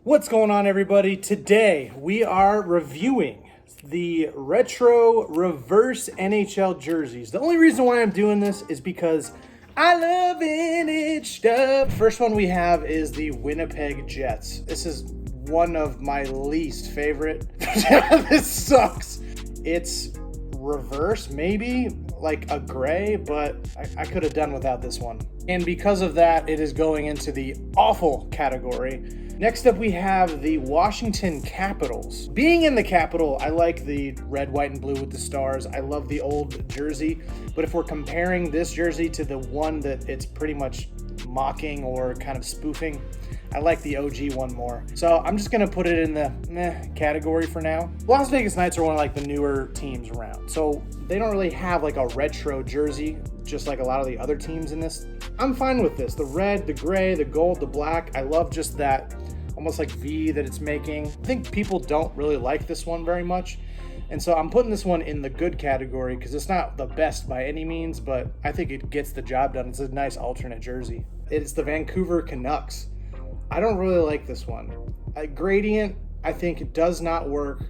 What's going on, everybody? Today we are reviewing the retro reverse NHL jerseys. The only reason why I'm doing this is because I love vintage stuff. First one we have is the Winnipeg Jets. This is one of my least favorite. This sucks. It's reverse, maybe like a gray, but I could have done without this one. And because of that, it is going into the awful category. Next up, we have the Washington Capitals. Being in the Capital, I like the red, white, and blue with the stars. I love the old jersey. But if we're comparing this jersey to the one that it's pretty much mocking or kind of spoofing, I like the OG one more. So I'm just going to put it in the meh category for now. Las Vegas Knights are one of like the newer teams around. So they don't really have like a retro jersey, just like a lot of the other teams in this. I'm fine with this. The red, the gray, the gold, the black. I love just that almost like V that it's making. I think people don't really like this one very much. And so I'm putting this one in the good category because it's not the best by any means, but I think it gets the job done. It's a nice alternate jersey. It's the Vancouver Canucks. I don't really like this one. Gradient, I think it does not work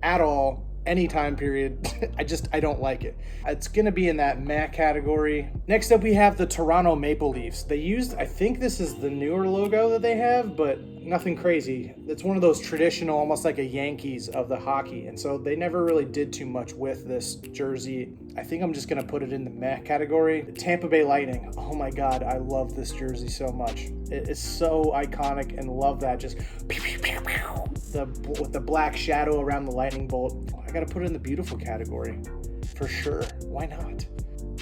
at all. Any time period. I don't like it. It's gonna be in that meh category. Next up, we have the Toronto Maple Leafs. I think this is the newer logo that they have, but nothing crazy. It's one of those traditional, almost like a Yankees of the hockey. And so they never really did too much with this jersey. I think I'm just gonna put it in the meh category. The Tampa Bay Lightning. Oh my God, I love this jersey so much. It is so iconic and love that. Just pew, pew, pew, pew. With the black shadow around the lightning bolt. I gotta put it in the beautiful category for sure. Why not?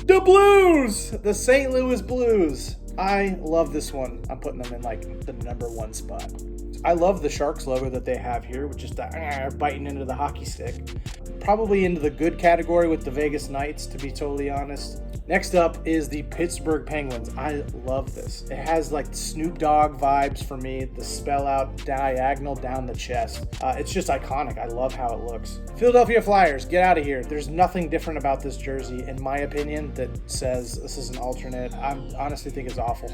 The Blues, the St. Louis Blues. I love this one. I'm putting them in like the number one spot. I love the Sharks logo that they have here, with just biting into the hockey stick. Probably into the good category with the Vegas Knights, to be totally honest. Next up is the Pittsburgh Penguins. I love this. It has like Snoop Dogg vibes for me. The spell out diagonal down the chest. It's just iconic. I love how it looks. Philadelphia Flyers, get out of here. There's nothing different about this jersey, in my opinion, that says this is an alternate. I honestly think it's awful.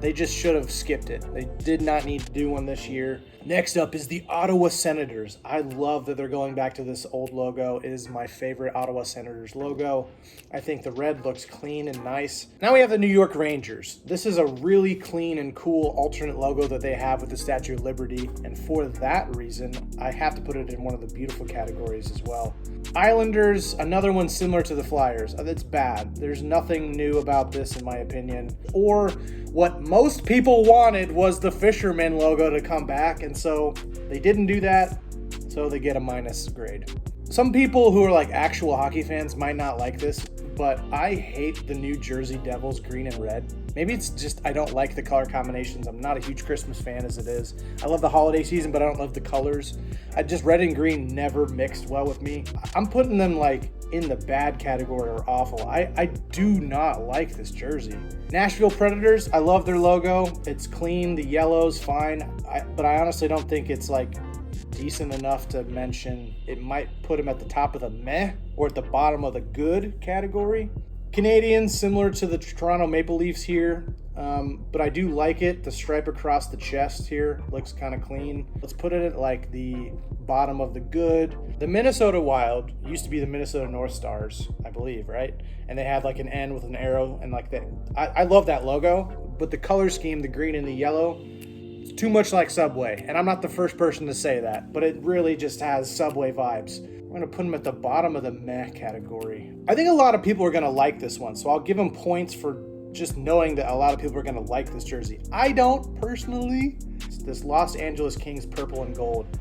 They just should have skipped it. They did not need to do one this year. Next up is the Ottawa Senators. I love that they're going back to this old logo. It is my favorite Ottawa Senators logo. I think the red looks clean and nice. Now we have the New York Rangers. This is a really clean and cool alternate logo that they have with the Statue of Liberty. And for that reason, I have to put it in one of the beautiful categories as well. Islanders, another one similar to the Flyers. It's bad. There's nothing new about this in my opinion. Or what most people wanted was the Fisherman logo to come back, and so they didn't do that, so they get a minus grade. Some people who are like actual hockey fans might not like this, but I hate the New Jersey Devils green and red. Maybe it's just I don't like the color combinations. I'm not a huge Christmas fan as it is. I love the holiday season, but I don't love the colors. Red and green never mixed well with me. I'm putting them like in the bad category or awful. I do not like this jersey. Nashville Predators, I love their logo. It's clean, the yellow's fine, but I honestly don't think it's like decent enough to mention. It might put them at the top of the meh or at the bottom of the good category. Canadians, similar to the Toronto Maple Leafs here, but I do like it. The stripe across the chest here looks kind of clean. Let's put it at like the bottom of the good. The Minnesota Wild used to be the Minnesota North Stars, I believe, right? And they had like an N with an arrow and like that. I love that logo, but the color scheme, the green and the yellow, it's too much like Subway. And I'm not the first person to say that, but it really just has Subway vibes. I'm going to put them at the bottom of the meh category. I think a lot of people are going to like this one, so I'll give them points for just knowing that a lot of people are going to like this jersey. I don't personally. This Los Angeles Kings purple and gold,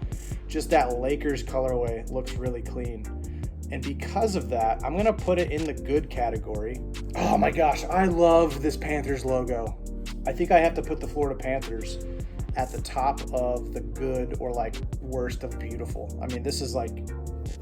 just that Lakers colorway looks really clean. And because of that, I'm going to put it in the good category. Oh my gosh, I love this Panthers logo. I think I have to put the Florida Panthers at the top of the good or like worst of beautiful. I mean, this is like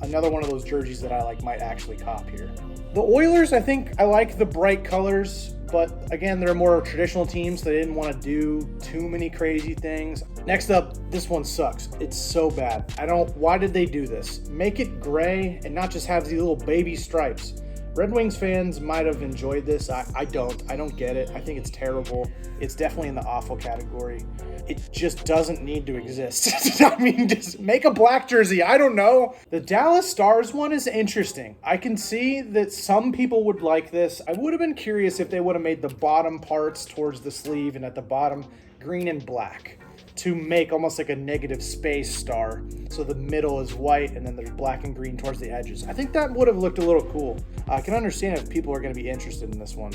another one of those jerseys that I like might actually cop here. The Oilers, I think I like the bright colors, but again, they're more traditional teams. They didn't want to do too many crazy things. Next up, this one sucks. It's so bad. Why did they do this? Make it gray and not just have these little baby stripes. Red Wings fans might have enjoyed this. I don't get it. I think it's terrible. It's definitely in the awful category. It just doesn't need to exist. I mean, just make a black jersey. I don't know. The Dallas Stars one is interesting. I can see that some people would like this. I would have been curious if they would have made the bottom parts towards the sleeve and at the bottom green and black to make almost like a negative space star. So the middle is white and then there's black and green towards the edges. I think that would have looked a little cool. I can understand if people are going to be interested in this one.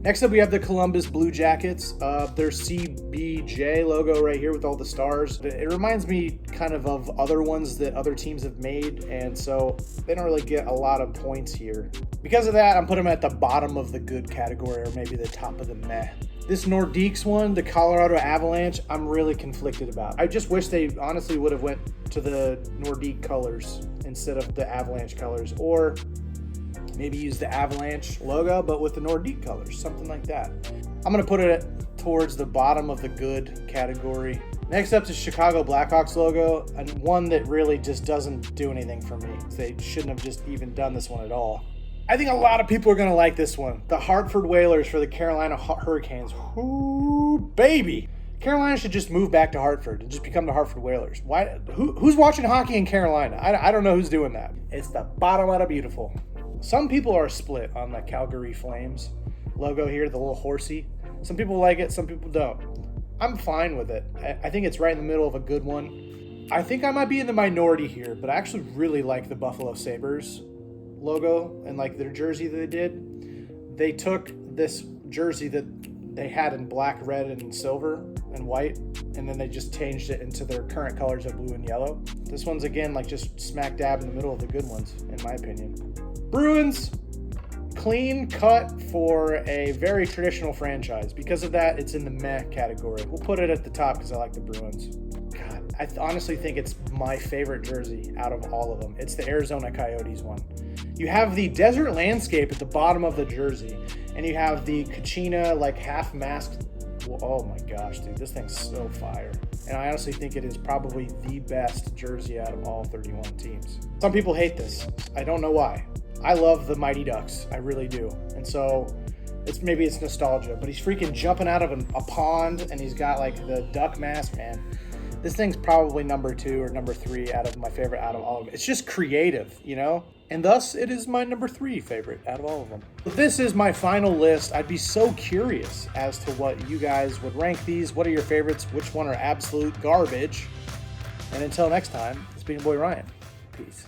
Next up, we have the Columbus Blue Jackets. Their CBJ logo right here with all the stars. It reminds me kind of other ones that other teams have made, and so they don't really get a lot of points here. Because of that, I'm putting them at the bottom of the good category, or maybe the top of the meh. This Nordiques one, the Colorado Avalanche, I'm really conflicted about. I just wish they honestly would have went to the Nordique colors instead of the Avalanche colors, or maybe use the Avalanche logo, but with the Nordique colors, something like that. I'm going to put it towards the bottom of the good category. Next up is Chicago Blackhawks logo, and one that really just doesn't do anything for me. They shouldn't have just even done this one at all. I think a lot of people are going to like this one. The Hartford Whalers for the Carolina Hurricanes. Ooh, baby. Carolina should just move back to Hartford and just become the Hartford Whalers. Why? Who's watching hockey in Carolina? I don't know who's doing that. It's the bottom out of beautiful. Some people are split on the Calgary Flames logo here, the little horsey. Some people like it, some people don't. I'm fine with it. I think it's right in the middle of a good one. I think I might be in the minority here, but I actually really like the Buffalo Sabres logo and like their jersey that they did. They took this jersey that they had in black, red, and silver and white, and then they just changed it into their current colors of blue and yellow. This one's again like just smack dab in the middle of the good ones, in my opinion. Bruins, clean cut for a very traditional franchise. Because of that, it's in the meh category. We'll put it at the top because I like the Bruins. God, I honestly think it's my favorite jersey out of all of them. It's the Arizona Coyotes one. You have the desert landscape at the bottom of the jersey, and you have the Kachina like half masked. Oh my gosh, dude, this thing's so fire. And I honestly think it is probably the best jersey out of all 31 teams. Some people hate this. I don't know why. I love the Mighty Ducks. I really do. And so maybe it's nostalgia, but he's freaking jumping out of a pond and he's got like the duck mask, man. This thing's probably number 2 or number 3 out of my favorite out of all of them. It's just creative, you know? And thus, it is my number 3 favorite out of all of them. This is my final list. I'd be so curious as to what you guys would rank these. What are your favorites? Which one are absolute garbage? And until next time, it's been your boy Ryan. Peace.